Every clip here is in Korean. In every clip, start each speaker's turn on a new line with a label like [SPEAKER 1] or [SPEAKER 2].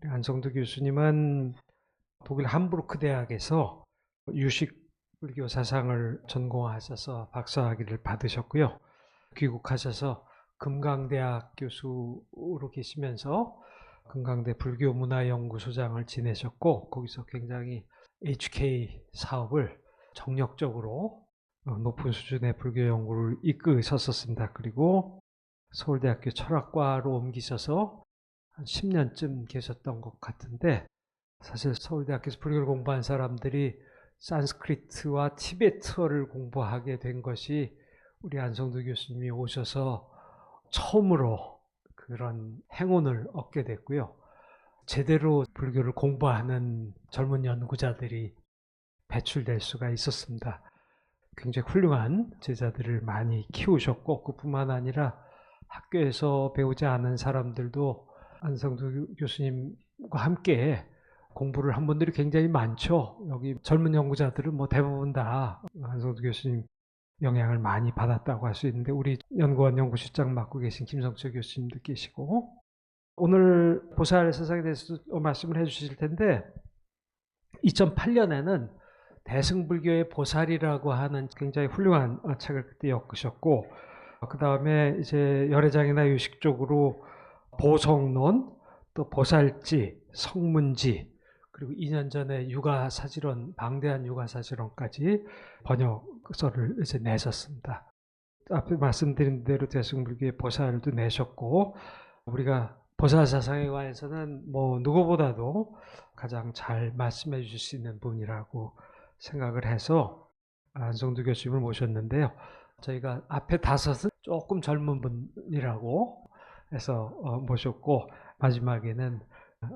[SPEAKER 1] 안성도 교수님은 독일 함부르크 대학에서 유식 불교 사상을 전공하셔서 박사학위를 받으셨고요. 귀국하셔서 금강대학 교수로 계시면서 금강대 불교문화연구소장을 지내셨고, 거기서 굉장히 HK 사업을 정력적으로 높은 수준의 불교 연구를 이끄셨었습니다. 그리고 서울대학교 철학과로 옮기셔서 한 10년쯤 계셨던 것 같은데, 사실 서울대학교에서 불교를 공부한 사람들이 산스크리트와 티베트어를 공부하게 된 것이 우리 안성도 교수님이 오셔서 처음으로 그런 행운을 얻게 됐고요. 제대로 불교를 공부하는 젊은 연구자들이 배출될 수가 있었습니다. 굉장히 훌륭한 제자들을 많이 키우셨고, 그뿐만 아니라 학교에서 배우지 않은 사람들도 안성도 교수님과 함께 공부를 한 분들이 굉장히 많죠. 여기 젊은 연구자들은 뭐 대부분 다 안성도 교수님 영향을 많이 받았다고 할 수 있는데, 우리 연구원 연구실장 맡고 계신 김성철 교수님도 계시고, 오늘 보살 사상에 대해서 말씀을 해주실 텐데, 2008년에는 대승불교의 보살이라고 하는 굉장히 훌륭한 책을 그때 엮으셨고, 그 다음에 이제 열애장이나 유식 쪽으로 보성론, 또 보살지, 성문지, 그리고 2년 전에 육아사지론, 방대한 육아사지론까지 번역서를 이제 내셨습니다. 앞에 말씀드린 대로 대승불교의 보살도 내셨고, 우리가 보살 사상에 관해서는 뭐 누구보다도 가장 잘 말씀해 주실 수 있는 분이라고 생각을 해서 안성도 교수님을 모셨는데요. 저희가 앞에 5은 조금 젊은 분이라고 해서 모셨고, 마지막에는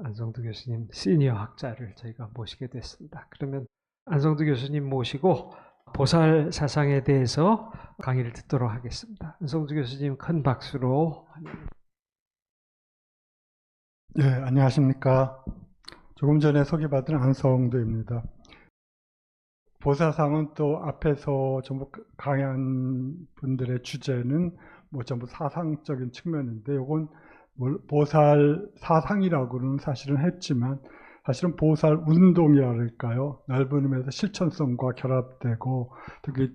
[SPEAKER 1] 안성도 교수님 시니어 학자를 저희가 모시게 됐습니다. 그러면 안성도 교수님 모시고 보살 사상에 대해서 강의를 듣도록 하겠습니다. 안성도 교수님 큰 박수로.
[SPEAKER 2] 네, 안녕하십니까. 조금 전에 소개받은 안성도입니다. 보사상은 또 앞에서 전부 강의한 분들의 주제는 뭐 전부 사상적인 측면인데, 이건 보살 사상이라고는 사실은 했지만, 사실은 보살 운동이랄까요. 넓은 의미에서 실천성과 결합되고, 특히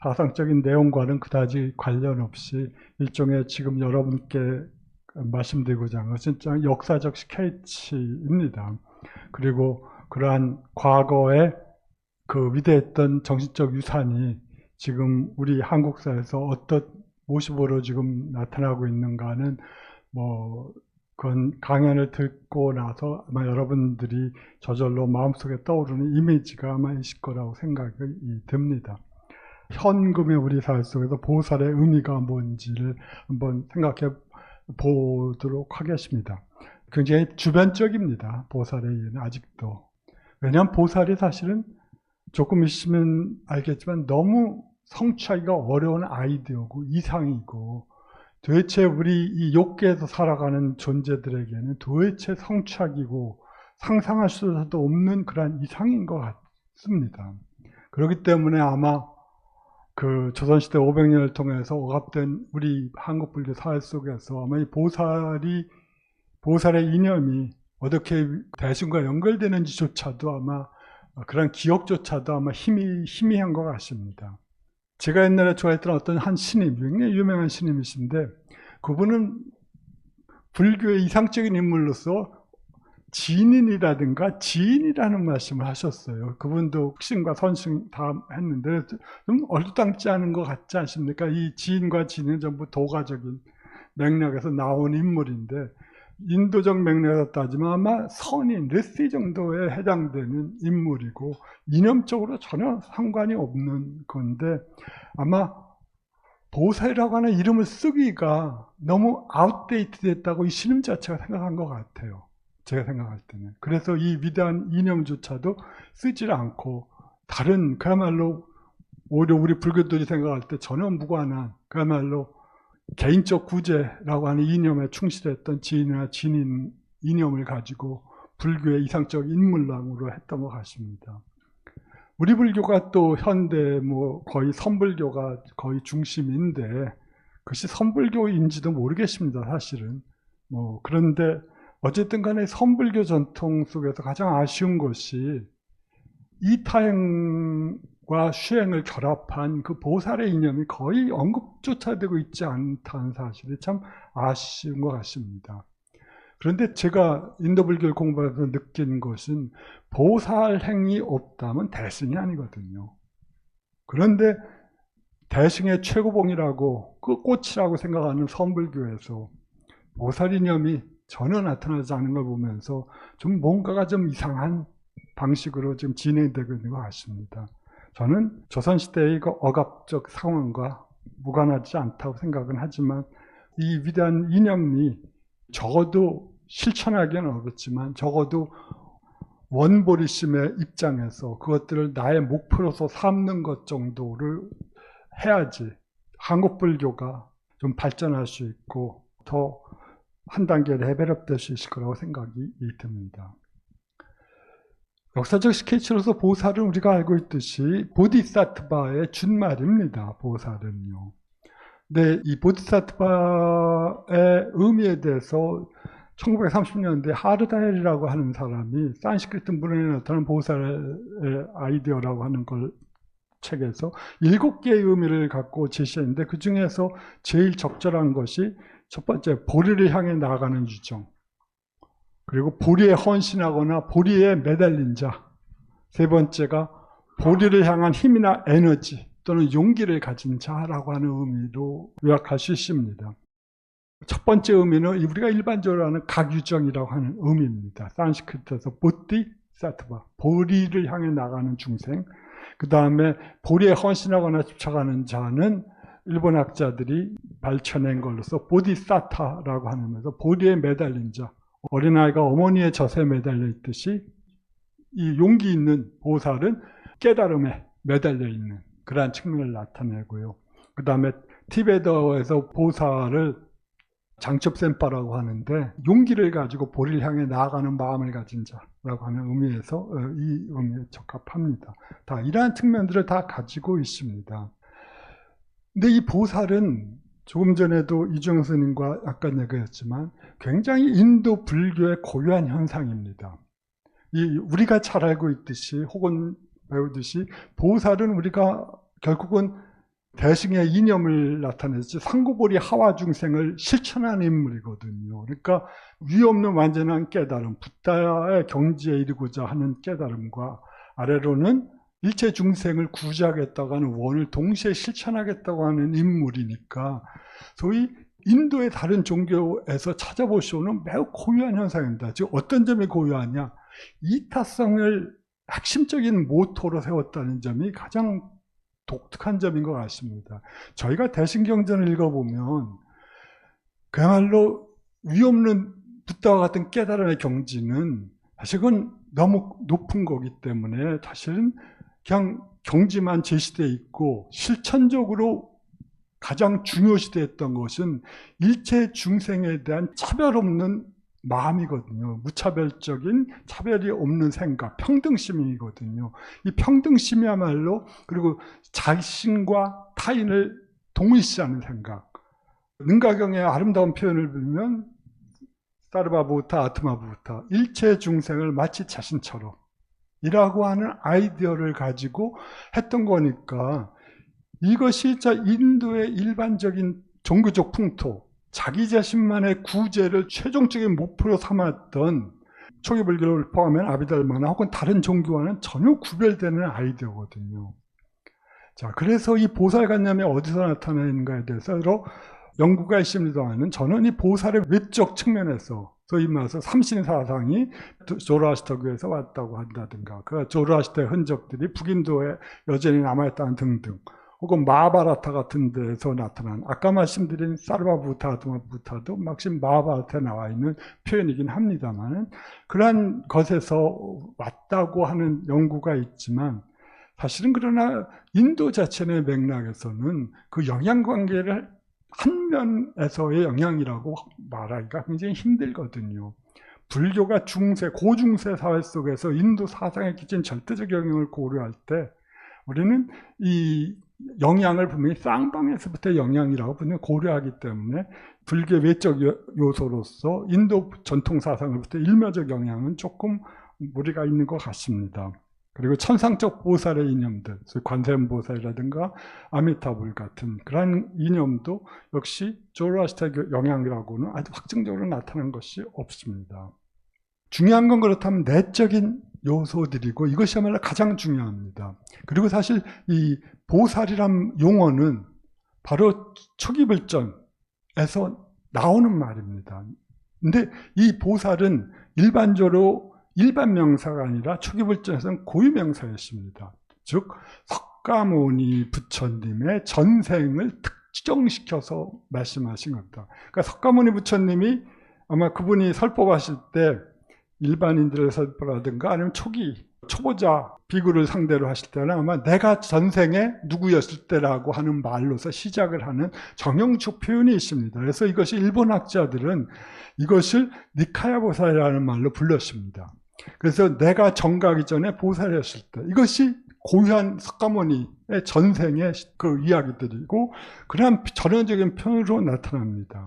[SPEAKER 2] 사상적인 내용과는 그다지 관련 없이 일종의 지금 여러분께 말씀드리고자 하는 것은 역사적 스케치입니다. 그리고 그러한 과거의 그 위대했던 정신적 유산이 지금 우리 한국사에서 어떤 모습으로 지금 나타나고 있는가는 뭐 그건 강연을 듣고 나서 아마 여러분들이 저절로 마음속에 떠오르는 이미지가 아마 있을 거라고 생각이 듭니다. 현금의 우리 사회 속에서 보살의 의미가 뭔지를 한번 생각해 보도록 하겠습니다. 굉장히 주변적입니다. 보살의 이해는 아직도. 왜냐하면 보살이 사실은 조금 있으면 알겠지만 너무 성취하기가 어려운 아이디어고 이상이고, 도대체 우리 이 욕계에서 살아가는 존재들에게는 도대체 성취하기고 상상할 수도 없는 그런 이상인 것 같습니다. 그렇기 때문에 아마 그 조선시대 500년을 통해서 억압된 우리 한국 불교 사회 속에서 아마 이 보살의 이념이 어떻게 대승과 연결되는지조차도 아마 그런 기억조차도 아마 희미한 것 같습니다. 제가 옛날에 좋아했던 어떤 한 스님, 굉장히 유명한 스님이신데, 그분은 불교의 이상적인 인물로서 진인이라든가 지인이라는 말씀을 하셨어요. 그분도 흑심과 선심 다 했는데 좀 얼짱지 않은 것 같지 않습니까? 이 지인과 진은 전부 도가적인 맥락에서 나온 인물인데, 인도적 맥락에서 따지면 아마 선인, 르시 정도에 해당되는 인물이고 이념적으로 전혀 상관이 없는 건데, 아마 보살이라고 하는 이름을 쓰기가 너무 아웃데이트 됐다고 이 스님 자체가 생각한 것 같아요. 제가 생각할 때는. 그래서 이 위대한 이념조차도 쓰질 않고 다른, 그야말로 오히려 우리 불교들이 생각할 때 전혀 무관한, 그야말로 개인적 구제라고 하는 이념에 충실했던 지인이나 진인 이념을 가지고 불교의 이상적 인물랑으로 했던 것 같습니다. 우리 불교가 또 현대 뭐 거의 선불교가 거의 중심인데, 그것이 선불교인지도 모르겠습니다, 사실은. 뭐 그런데 어쨌든 간에 선불교 전통 속에서 가장 아쉬운 것이 이타행과 수행을 결합한 그 보살의 이념이 거의 언급조차 되고 있지 않다는 사실이 참 아쉬운 것 같습니다. 그런데 제가 인도 불교를 공부하면서 느낀 것은 보살 행이 없다면 대승이 아니거든요. 그런데 대승의 최고봉이라고 그 꽃이라고 생각하는 선불교에서 보살 이념이 전혀 나타나지 않는 걸 보면서 좀 뭔가가 좀 이상한 방식으로 지금 진행되고 있는 것 같습니다. 저는 조선시대의 그 억압적 상황과 무관하지 않다고 생각은 하지만 이 위대한 이념이 적어도 실천하기는 어렵지만 적어도 원보리심의 입장에서 그것들을 나의 목표로서 삼는 것 정도를 해야지 한국 불교가 좀 발전할 수 있고 더 한 단계 레벨업 될 수 있을 거라고 생각이 듭니다. 역사적 스케치로서 보살은 우리가 알고 있듯이 보디사트바의 준말입니다. 보살은요. 근데 이 보디사트바의 의미에 대해서 1930년대 하르다헬이라고 하는 사람이 산스크리트 문헌에 나타난 보살의 아이디어라고 하는 걸 책에서 7개의 의미를 갖고 제시했는데 그 중에서 제일 적절한 것이 첫 번째, 보리를 향해 나아가는 유정. 그리고 보리에 헌신하거나 보리에 매달린 자. 세 번째가 보리를 향한 힘이나 에너지 또는 용기를 가진 자라고 하는 의미로 요약할 수 있습니다. 첫 번째 의미는 우리가 일반적으로 하는 각유정이라고 하는 의미입니다. 산스크리트에서 보디사트바, 보리를 향해 나가는 중생. 그 다음에 보리에 헌신하거나 집착하는 자는 일본 학자들이 발견한 걸로서 보디사타라고 하면서 보리에 매달린 자, 어린아이가 어머니의 젖에 매달려 있듯이 이 용기 있는 보살은 깨달음에 매달려 있는 그러한 측면을 나타내고요. 그 다음에 티베트에서 보살을 장첩센파라고 하는데 용기를 가지고 보리를 향해 나아가는 마음을 가진 자라고 하는 의미에서 이 의미에 적합합니다. 다 이러한 측면들을 다 가지고 있습니다. 근데 이 보살은 조금 전에도 이주영 스님과 약간 얘기했지만 굉장히 인도 불교의 고유한 현상입니다. 우리가 잘 알고 있듯이 혹은 배우듯이 보살은 우리가 결국은 대승의 이념을 나타내지 상고보리 하와 중생을 실천하는 인물이거든요. 그러니까 위없는 완전한 깨달음, 붓다의 경지에 이르고자 하는 깨달음과 아래로는 일체 중생을 구제하겠다고 하는 원을 동시에 실천하겠다고 하는 인물이니까 소위 인도의 다른 종교에서 찾아볼 수 없는 매우 고유한 현상입니다. 즉 어떤 점이 고유하냐? 이타성을 핵심적인 모토로 세웠다는 점이 가장 독특한 점인 것 같습니다. 저희가 대신경전을 읽어보면 그야말로 위없는 붓다와 같은 깨달음의 경지는 사실은 너무 높은 거기 때문에 사실은 그냥 경지만 제시되어 있고 실천적으로 가장 중요시되었던 것은 일체 중생에 대한 차별 없는 마음이거든요. 무차별적인 차별이 없는 생각, 평등심이거든요. 이 평등심이야말로 그리고 자신과 타인을 동일시하는 생각. 능가경의 아름다운 표현을 빌면 사르바부타 아트마부타 일체 중생을 마치 자신처럼 이라고 하는 아이디어를 가지고 했던 거니까 이것이 인도의 일반적인 종교적 풍토, 자기 자신만의 구제를 최종적인 목표로 삼았던 초기 불교를 포함한 아비달마나 혹은 다른 종교와는 전혀 구별되는 아이디어거든요. 자, 그래서 이 보살관념이 어디서 나타나는가에 대해서 여러 연구가 있습니다만 저는 이 보살의 외적 측면에서 소위 말해서 삼신사상이 조로아스터교에서 왔다고 한다든가 그 조로아스터의 흔적들이 북인도에 여전히 남아있다는 등등 혹은 마하바라타 같은 데서 나타난 아까 말씀드린 사르바부타, 아드마부타도 막심 마하바라타에 나와 있는 표현이긴 합니다만 그러한 것에서 왔다고 하는 연구가 있지만 사실은 그러나 인도 자체의 맥락에서는 그 영향관계를 한 면에서의 영향이라고 말하기가 굉장히 힘들거든요. 불교가 중세, 고중세 사회 속에서 인도 사상에 끼친 절대적 영향을 고려할 때 우리는 이 영향을 분명히 쌍방에서부터 영향이라고 분명히 고려하기 때문에 불교 외적 요소로서 인도 전통 사상으로부터 일면적 영향은 조금 무리가 있는 것 같습니다. 그리고 천상적 보살의 이념들, 관세음보살이라든가 아미타불 같은 그런 이념도 역시 조로아스터 영향이라고는 아주 확정적으로 나타난 것이 없습니다. 중요한 건 그렇다면 내적인 요소들이고 이것이야말로 가장 중요합니다. 그리고 사실 이 보살이란 용어는 바로 초기불전에서 나오는 말입니다. 근데 이 보살은 일반적으로 일반 명사가 아니라 초기불전에서는 고유명사였습니다. 즉 석가모니 부처님의 전생을 특정시켜서 말씀하신 겁니다. 그러니까 석가모니 부처님이 아마 그분이 설법하실 때 일반인들의 설법이라든가 아니면 초보자 비구를 상대로 하실 때는 아마 내가 전생에 누구였을 때라고 하는 말로서 시작을 하는 정형적 표현이 있습니다. 그래서 이것이 일본 학자들은 이것을 니카야 보살이라는 말로 불렀습니다. 그래서 내가 정가기 전에 보살이었을 때, 이것이 고유한 석가모니의 전생의 그 이야기들이고 그러한 전형적인 표현으로 나타납니다.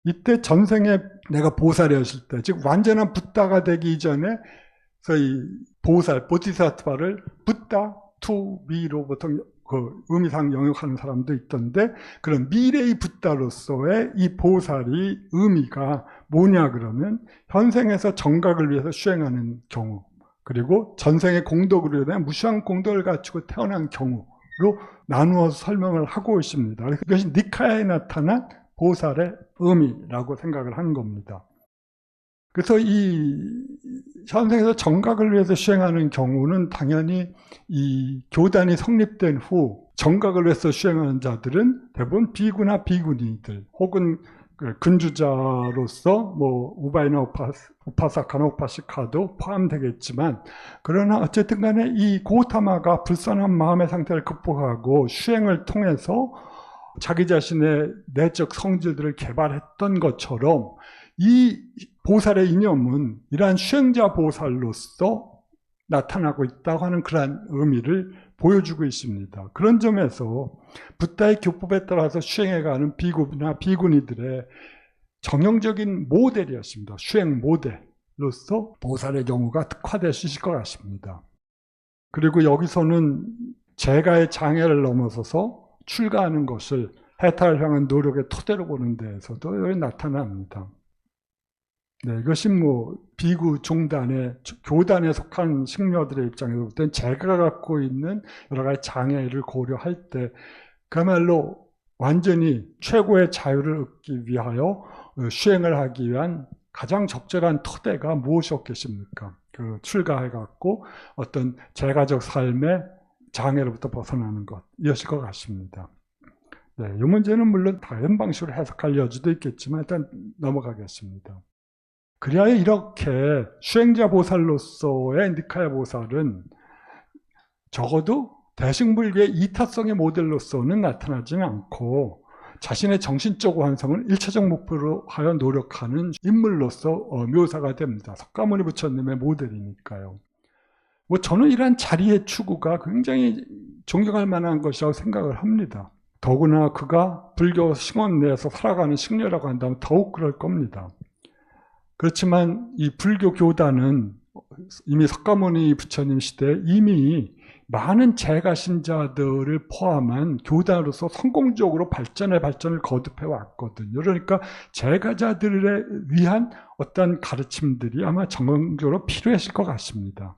[SPEAKER 2] 이때 전생에 내가 보살이었을 때, 즉 완전한 붓다가 되기 전에 이 보살, 보디사트바를 붓다, 투미로 보통 그 의미상 영역하는 사람도 있던데, 그런 미래의 붓다로서의 이 보살이 의미가 뭐냐 그러면 현생에서 정각을 위해서 수행하는 경우, 그리고 전생의 공덕으로 인해 무수한 공덕을 갖추고 태어난 경우로 나누어서 설명을 하고 있습니다. 이것이 니카야에 나타난 보살의 의미라고 생각을 하는 겁니다. 그래서 이 현생에서 정각을 위해서 수행하는 경우는 당연히 이 교단이 성립된 후 정각을 위해서 수행하는 자들은 대부분 비구나 비구니들 혹은 근주자로서 뭐 우바이나 우파사카나 우파시카도 포함되겠지만, 그러나 어쨌든 간에 이 고타마가 불선한 마음의 상태를 극복하고 수행을 통해서 자기 자신의 내적 성질들을 개발했던 것처럼 이 보살의 이념은 이러한 수행자 보살로서 나타나고 있다고 하는 그러한 의미를 보여주고 있습니다. 그런 점에서 붓다의 교법에 따라서 수행해가는 비구나 비구니들의 정형적인 모델이었습니다. 수행 모델로서 보살의 경우가 특화될 수 있을 것 같습니다. 그리고 여기서는 제가의 장애를 넘어서서 출가하는 것을 해탈을 향한 노력의 토대로 보는 데에서도 여기 나타납니다. 네, 이것이 뭐 비구 종단의 교단에 속한 식녀들의 입장에서 볼 때는 제가 갖고 있는 여러 가지 장애를 고려할 때 그야말로 완전히 최고의 자유를 얻기 위하여 수행을 하기 위한 가장 적절한 토대가 무엇이었겠습니까? 그 출가해갖고 어떤 제가적 삶의 장애로부터 벗어나는 것, 이었을 것 같습니다. 네, 이 문제는 물론 다른 방식으로 해석할 여지도 있겠지만 일단 넘어가겠습니다. 그래야 이렇게 수행자 보살로서의 니카야 보살은 적어도 대승불교의 이타성의 모델로서는 나타나지는 않고 자신의 정신적 완성을 일차적 목표로 하여 노력하는 인물로서 묘사가 됩니다. 석가모니 부처님의 모델이니까요. 뭐 저는 이러한 자리의 추구가 굉장히 존경할 만한 것이라고 생각을 합니다. 더구나 그가 불교 승원 내에서 살아가는 승려라고 한다면 더욱 그럴 겁니다. 그렇지만 이 불교 교단은 이미 석가모니 부처님 시대에 이미 많은 제가 신자들을 포함한 교단으로서 성공적으로 발전을 거듭해 왔거든요. 그러니까 제가자들에 위한 어떤 가르침들이 아마 정형적으로 필요했을 것 같습니다.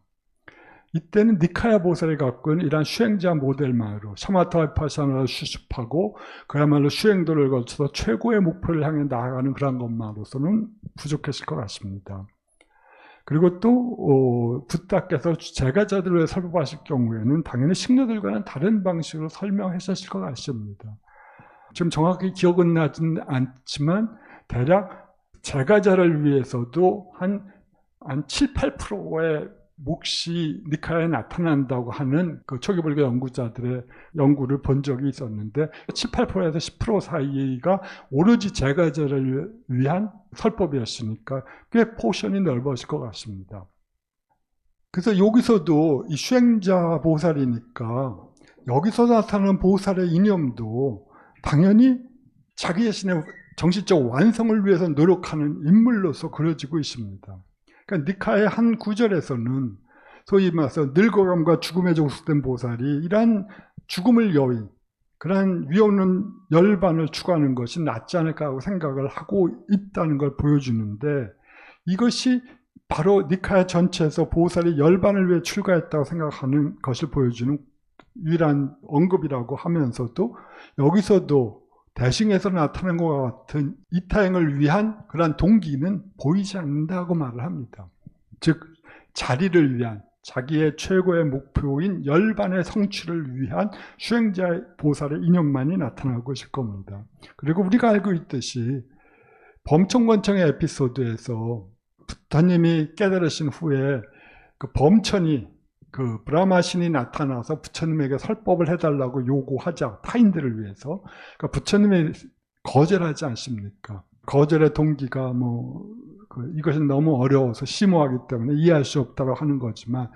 [SPEAKER 2] 이때는 니카야 보살이 갖고 있는 이러한 수행자 모델만으로 사마타 비파사나를 수습하고 그야말로 수행도를 거쳐서 최고의 목표를 향해 나아가는 그런 것만으로서는 부족했을 것 같습니다. 그리고 또 붓다께서 제가자들을 위해 설법하실 경우에는 당연히 식녀들과는 다른 방식으로 설명하셨을 것 같습니다. 지금 정확히 기억은 나진 않지만 대략 제가자를 위해서도 한 7, 8%의 몫이 니카야에 나타난다고 하는 그 초기불교 연구자들의 연구를 본 적이 있었는데 7, 8%에서 10% 사이가 오로지 제가자를 위한 설법이었으니까 꽤 포션이 넓어질 것 같습니다. 그래서 여기서도 이 수행자 보살이니까 여기서 나타나는 보살의 이념도 당연히 자기 자신의 정신적 완성을 위해서 노력하는 인물로서 그려지고 있습니다. 그러니까 니카의 한 구절에서는 소위 말해서 늙어감과 죽음에 종속된 보살이 이러한 죽음을 여의, 그러한 위없는 열반을 추구하는 것이 낫지 않을까 하고 생각을 하고 있다는 걸 보여주는데, 이것이 바로 니카야 전체에서 보살이 열반을 위해 출가했다고 생각하는 것을 보여주는 유일한 언급이라고 하면서도, 여기서도 대승에서 나타난 것과 같은 이타행을 위한 그러한 동기는 보이지 않는다고 말을 합니다. 즉 자리를 위한, 자기의 최고의 목표인 열반의 성취를 위한 수행자의 보살의 이념만이 나타나고 있을 겁니다. 그리고 우리가 알고 있듯이 범천권청의 에피소드에서 부처님이 깨달으신 후에 그 범천이, 그 브라마신이 나타나서 부처님에게 설법을 해달라고 요구하자, 타인들을 위해서. 그러니까 부처님이 거절하지 않습니까? 거절의 동기가 이것은 너무 어려워서 심오하기 때문에 이해할 수 없다고 하는 거지만,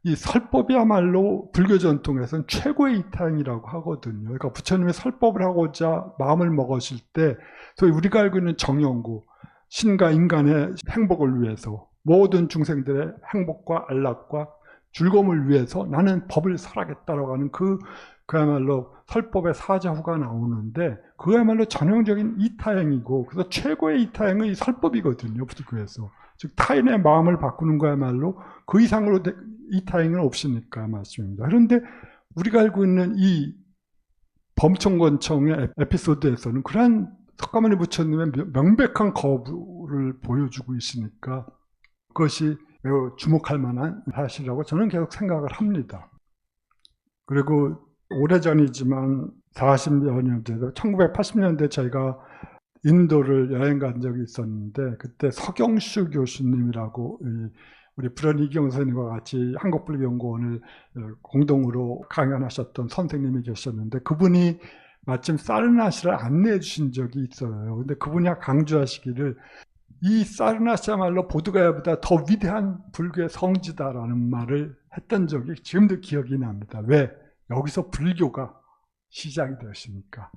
[SPEAKER 2] 이 설법이야말로 불교 전통에서는 최고의 이타행이라고 하거든요. 그러니까 부처님이 설법을 하고자 마음을 먹으실 때, 소위 우리가 알고 있는 정영구, 신과 인간의 행복을 위해서, 모든 중생들의 행복과 안락과 즐거움을 위해서 나는 법을 설하겠다라고 하는 그야말로 설법의 사자후가 나오는데, 그야말로 전형적인 이타행이고, 그래서 최고의 이타행은 이 설법이거든요, 불교에서. 즉 타인의 마음을 바꾸는 거야말로 그 이상으로 이타행은 없으니까 말씀입니다. 그런데 우리가 알고 있는 이 범천권청의 에피소드에서는 그러한 석가모니 부처님의 명백한 거부를 보여주고 있으니까 그것이 매우 주목할 만한 사실이라고 저는 계속 생각을 합니다. 그리고 오래전이지만 40여 년 전에 1980년대 저희가 인도를 여행 간 적이 있었는데, 그때 서경수 교수님이라고 우리 불원 이경 선생님과 같이 한국불교연구원을 공동으로 강연하셨던 선생님이 계셨는데, 그분이 마침 사르나시를 안내해 주신 적이 있어요. 근데 그분이 강조하시기를, 이 사르나시야말로 보드가야보다 더 위대한 불교의 성지다라는 말을 했던 적이 지금도 기억이 납니다. 왜? 여기서 불교가 시작이 되었으니까.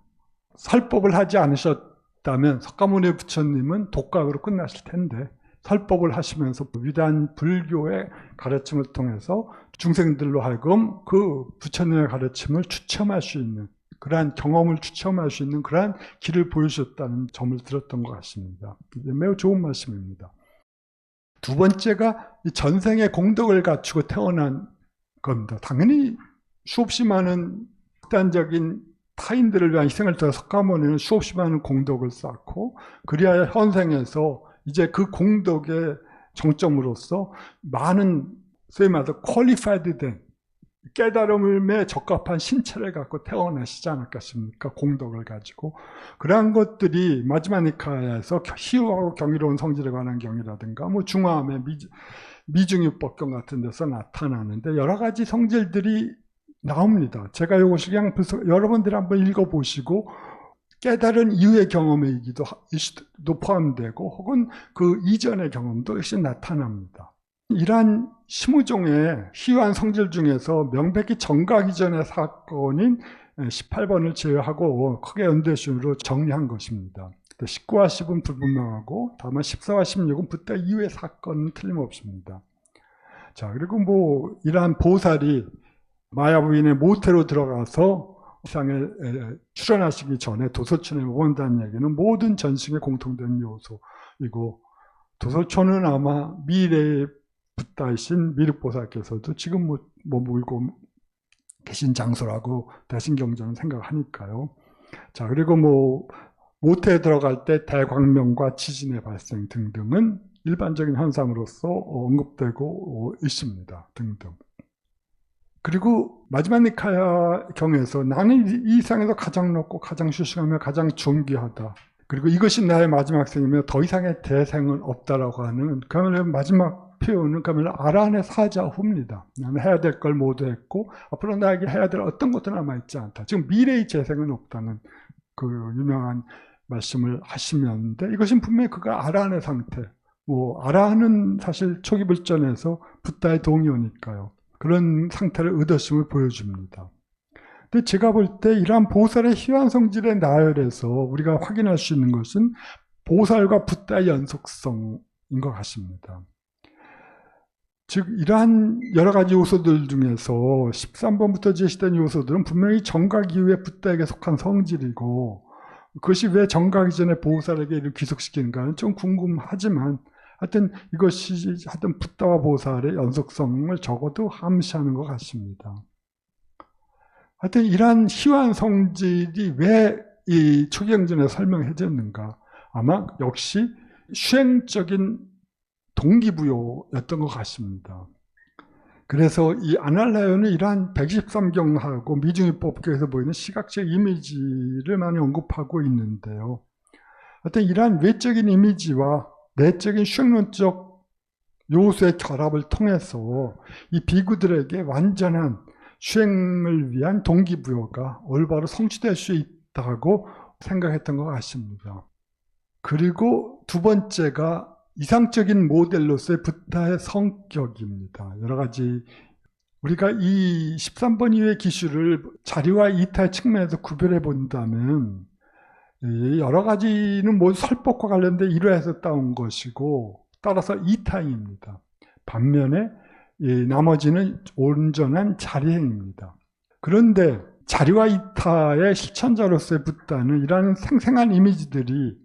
[SPEAKER 2] 설법을 하지 않으셨다면 석가모니 부처님은 독각으로 끝났을 텐데, 설법을 하시면서 위대한 불교의 가르침을 통해서 중생들로 하여금 그 부처님의 가르침을 추첨할 수 있는, 그러한 경험을 추첨할 수 있는 그러한 길을 보여주셨다는 점을 들었던 것 같습니다. 매우 좋은 말씀입니다. 두 번째가 전생의 공덕을 갖추고 태어난 겁니다. 당연히 수없이 많은 극단적인 타인들을 위한 희생을 통해 석가모니는 수없이 많은 공덕을 쌓고, 그리하여 현생에서 이제 그 공덕의 정점으로서 많은 소위 말해서 퀄리파이드 된 깨달음에 적합한 신체를 갖고 태어나시지 않았겠습니까? 공덕을 가지고. 그러한 것들이 마지막 니카야에서 희유하고 경이로운 성질에 관한 경이라든가 중화함의 미중유법경 같은 데서 나타나는데, 여러 가지 성질들이 나옵니다. 제가 이것을 그냥 여러분들이 한번 읽어보시고 깨달은 이후의 경험이기도 포함되고, 혹은 그 이전의 경험도 역시 나타납니다. 이러한 심우종의 희유한 성질 중에서 명백히 정각 이전의 사건인 18번을 제외하고 크게 연대순으로 정리한 것입니다. 19와 10은 불분명하고 다만 14와 16은 부터 이후의 사건은 틀림없습니다. 자, 그리고 이러한 보살이 마야 부인의 모태로 들어가서 세상에 출현하시기 전에 도서촌에 머문다는 얘기는 모든 전승의 공통된 요소이고, 도서촌은 아마 미래의 붓다이신 미륵보살께서도 지금 머물고 계신 장소라고 대신경전은 생각하니까요. 자, 그리고 모태에 들어갈 때 대광명과 지진의 발생 등등은 일반적인 현상으로서 언급되고 있습니다. 등등. 그리고 마지막 니카야 경에서 나는 이 세상에서 가장 높고 가장 수승하며 가장 존귀하다. 그리고 이것이 나의 마지막 생이며 더 이상의 대생은 없다라고 하는, 그야말로 마지막 표현은 그야말로 아란의 사자후입니다. 나는 해야 될 걸 모두 했고 앞으로 나에게 해야 될 어떤 것도 남아있지 않다. 지금 미래의 재생은 없다는 그 유명한 말씀을 하시면데, 이것은 분명히 그가 아란의 상태, 아란은 사실 초기 불전에서 붓다의 동의어니까요. 그런 상태를 얻었음을 보여줍니다. 근데 제가 볼 때 이러한 보살의 희환 성질의 나열에서 우리가 확인할 수 있는 것은 보살과 붓다의 연속성인 것 같습니다. 즉 이러한 여러 가지 요소들 중에서 13번부터 제시된 요소들은 분명히 정각 이후에 붓다에게 속한 성질이고, 그것이 왜 정각 이전에 보살에게 이를 귀속시키는가는 좀 궁금하지만, 하여튼 이것이 하여튼 붓다와 보살의 연속성을 적어도 함시하는 것 같습니다. 하여튼 이러한 희환 성질이 왜 이 초기경전에 설명해졌는가? 아마 역시 수행적인 동기부여였던 것 같습니다. 그래서 이 아날라요는 이러한 113경하고 미중이법계에서 보이는 시각적 이미지를 많이 언급하고 있는데요. 하여튼 이러한 외적인 이미지와 내적인 수행론적 요소의 결합을 통해서 이 비구들에게 완전한 수행을 위한 동기부여가 올바로 성취될 수 있다고 생각했던 것 같습니다. 그리고 두 번째가 이상적인 모델로서의 붓다의 성격입니다. 여러 가지 우리가 이 13번 이후의 기술을 자리와 이타의 측면에서 구별해 본다면 여러 가지는 뭐 설법과 관련된 일화에서 따온 것이고 따라서 이타입니다. 반면에 나머지는 온전한 자리행입니다. 그런데 자리와 이타의 실천자로서의 붓다는 이러한 생생한 이미지들이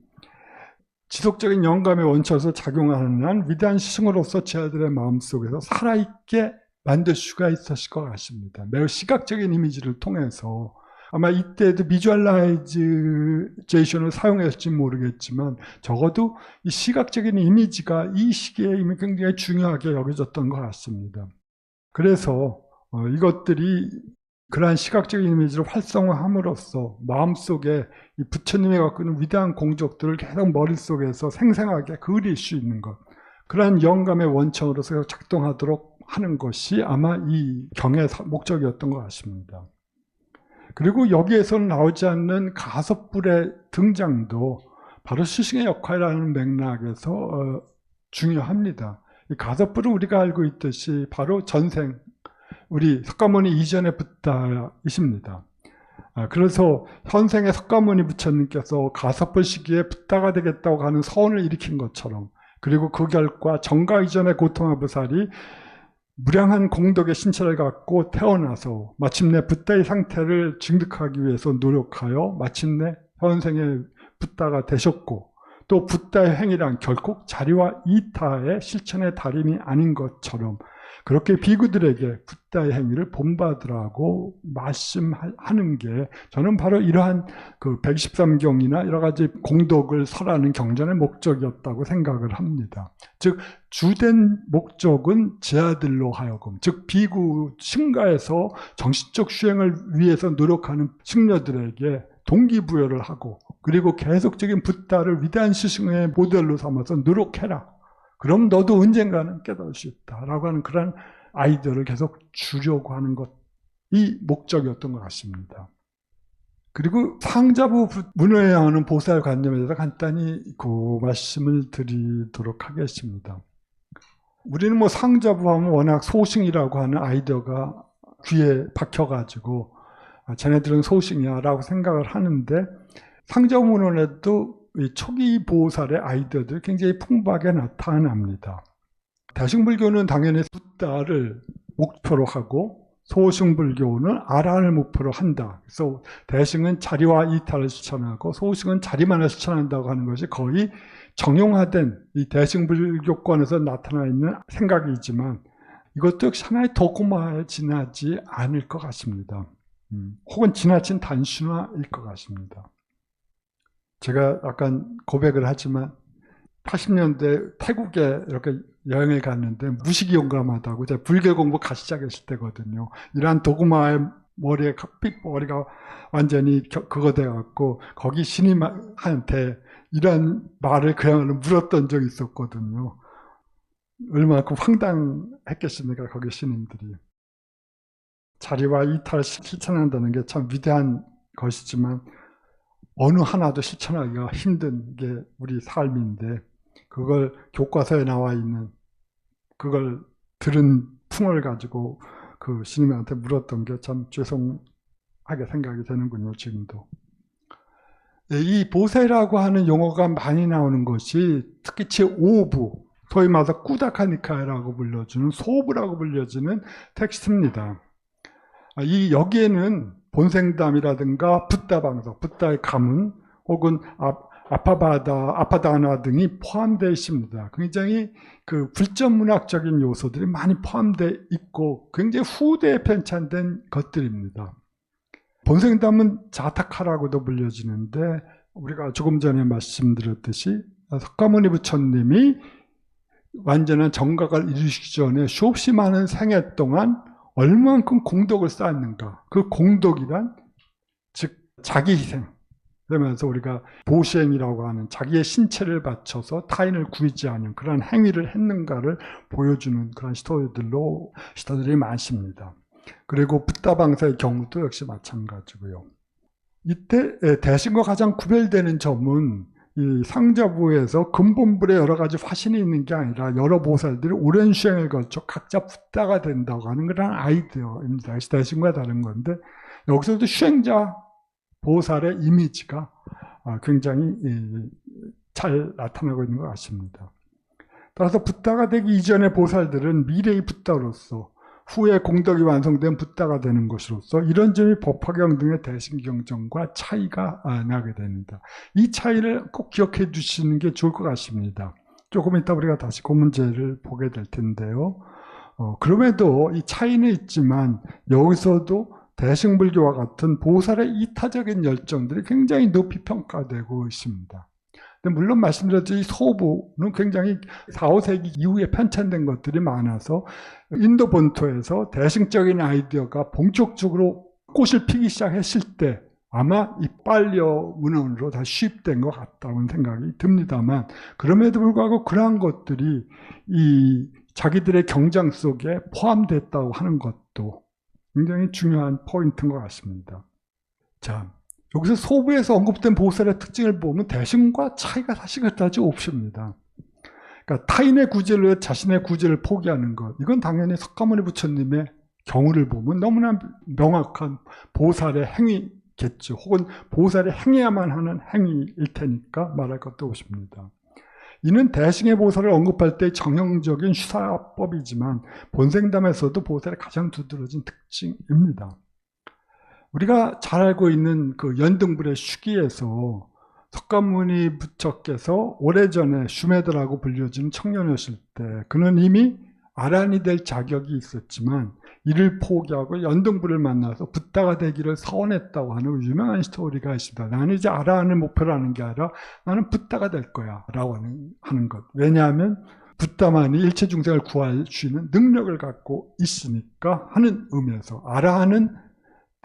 [SPEAKER 2] 지속적인 영감의 원천에서 작용하는 한 위대한 스승으로서 제자들의 마음속에서 살아있게 만들 수가 있었을 것 같습니다. 매우 시각적인 이미지를 통해서 아마 이때도 비주얼라이제이션을 사용했을지 모르겠지만 적어도 이 시각적인 이미지가 이 시기에 이미 굉장히 중요하게 여겨졌던 것 같습니다. 그래서 이것들이 그러한 시각적인 이미지를 활성화함으로써 마음속에 이 부처님이 갖고 있는 위대한 공적들을 계속 머릿속에서 생생하게 그릴 수 있는 것, 그러한 영감의 원천으로서 작동하도록 하는 것이 아마 이 경의 목적이었던 것 같습니다. 그리고 여기에서는 나오지 않는 가섭불의 등장도 바로 스승의 역할이라는 맥락에서 중요합니다. 이 가섭불은 우리가 알고 있듯이 바로 전생, 우리 석가모니 이전의 붓다이십니다. 그래서 현생의 석가모니 부처님께서 가섭불 시기에 붓다가 되겠다고 하는 서원을 일으킨 것처럼, 그리고 그 결과 정가 이전의 고통아부살이 무량한 공덕의 신체를 갖고 태어나서 마침내 붓다의 상태를 증득하기 위해서 노력하여 마침내 현생의 붓다가 되셨고, 또 붓다의 행위란 결코 자리와 이타의 실천의 달인이 아닌 것처럼 그렇게 비구들에게 붓다의 행위를 본받으라고 말씀하는 게 저는 바로 이러한 그 113경이나 여러 가지 공덕을 설하는 경전의 목적이었다고 생각을 합니다. 즉 주된 목적은 제아들로 하여금, 즉 비구 승가에서 정신적 수행을 위해서 노력하는 승려들에게 동기부여를 하고, 그리고 계속적인 붓다를 위대한 스승의 모델로 삼아서 노력해라. 그럼 너도 언젠가는 깨달을 수 있다라고 하는 그런 아이디어를 계속 주려고 하는 것이 목적이었던 것 같습니다. 그리고 상자부 문화에 하는 보살 관념에 대해서 간단히 그 말씀을 드리도록 하겠습니다. 우리는 뭐 상자부 하면 워낙 소승이라고 하는 아이디어가 귀에 박혀가지고 쟤네들은 소승이야 라고 생각을 하는데, 상자부 문헌에도 초기 보살의 아이디어들이 굉장히 풍부하게 나타납니다. 대승불교는 당연히 붓다를 목표로 하고 소승불교는 아라한을 목표로 한다. 그래서 대승은 자리와 이타를 실천하고 소승은 자리만을 실천한다고 하는 것이 거의 정형화된 이 대승불교권에서 나타나 있는 생각이지만 이것도 역시 하나의 도구마에 지나지 않을 것 같습니다. 혹은 지나친 단순화일 것 같습니다. 제가 약간 고백을 하지만 80년대 태국에 이렇게 여행을 갔는데 무식이 용감하다고, 제가 불교 공부 같이 시작했을 때거든요. 이러한 도구마의 머리가 완전히 그거 돼갖고 거기 신임한테 이러한 말을 그야말로 물었던 적이 있었거든요. 얼마나 황당했겠습니까, 거기 신임들이. 자리와 이탈을 실천한다는 게 참 위대한 것이지만 어느 하나도 실천하기가 힘든 게 우리 삶인데, 그걸 교과서에 나와 있는 그걸 들은 풍을 가지고 그 스님한테 물었던 게 참 하게 생각이 되는군요, 지금도. 이 보세라고 하는 용어가 많이 나오는 것이 특히 제5부, 소위 말해서 꾸다카니카라고 불려주는 소부라고 불려지는 텍스트입니다. 여기에는 본생담이라든가 붓다방석, 붓다의 가문 혹은 아파다나 등이 포함되어 있습니다. 굉장히 그 불전문학적인 요소들이 많이 포함되어 있고 굉장히 후대에 편찬된 것들입니다. 본생담은 자타카라고도 불려지는데 우리가 조금 전에 말씀드렸듯이 석가모니 부처님이 완전한 정각을 이루시기 전에 수없이 많은 생애 동안 얼만큼 공덕을 쌓았는가. 그 공덕이란 즉 자기 희생, 그러면서 우리가 보시행이라고 하는 자기의 신체를 바쳐서 타인을 구이지 않은 그런 행위를 했는가를 보여주는 그런 시도들이 많습니다. 그리고 붓다방사의 경우도 역시 마찬가지고요. 이때 대신과 가장 구별되는 점은 이 상자부에서 근본불에 여러 가지 화신이 있는 게 아니라 여러 보살들이 오랜 수행을 거쳐 각자 붓다가 된다고 하는 그런 아이디어입니다. 대신과 다른 건데 여기서도 수행자 보살의 이미지가 굉장히 잘 나타나고 있는 것 같습니다. 따라서 붓다가 되기 이전의 보살들은 미래의 붓다로서 후에 공덕이 완성된 붓다가 되는 것으로서 이런 점이 법화경 등의 대신경전과 차이가 나게 됩니다. 이 차이를 꼭 기억해 주시는 게 좋을 것 같습니다. 조금 이따 우리가 다시 그 문제를 보게 될 텐데요. 그럼에도 이 차이는 있지만 여기서도 대승불교와 같은 보살의 이타적인 열정들이 굉장히 높이 평가되고 있습니다. 물론 말씀드렸듯이 소부는 굉장히 4, 5세기 이후에 편찬된 것들이 많아서 인도 본토에서 대승적인 아이디어가 본격적으로 꽃을 피기 시작했을 때 아마 이 빨려 문헌으로 다 수입된 것 같다는 생각이 듭니다만 그럼에도 불구하고 그러한 것들이 이 자기들의 경장 속에 포함됐다고 하는 것도 굉장히 중요한 포인트인 것 같습니다. 자, 여기서 소부에서 언급된 보살의 특징을 보면 대승과 차이가 사실 그다지 없습니다. 그러니까 타인의 구제를 위해 자신의 구제를 포기하는 것, 이건 당연히 석가모니 부처님의 경우를 보면 너무나 명확한 보살의 행위겠죠. 혹은 보살이 행해야만 하는 행위일 테니까 말할 것도 없습니다. 이는 대승의 보살을 언급할 때 정형적인 수사법이지만 본생담에서도 보살의 가장 두드러진 특징입니다. 우리가 잘 알고 있는 그 연등불의 수기에서 석가모니 부처께서 오래전에 슈메드라고 불려지는 청년이었을 때 그는 이미 아란이 될 자격이 있었지만 이를 포기하고 연등불을 만나서 붓다가 되기를 서원했다고 하는 유명한 스토리가 있습니다. 나는 이제 아란을 목표로 하는 게 아니라 나는 붓다가 될 거야 라고 하는 것. 왜냐하면 붓다만이 일체 중생을 구할 수 있는 능력을 갖고 있으니까 하는 의미에서 아라한은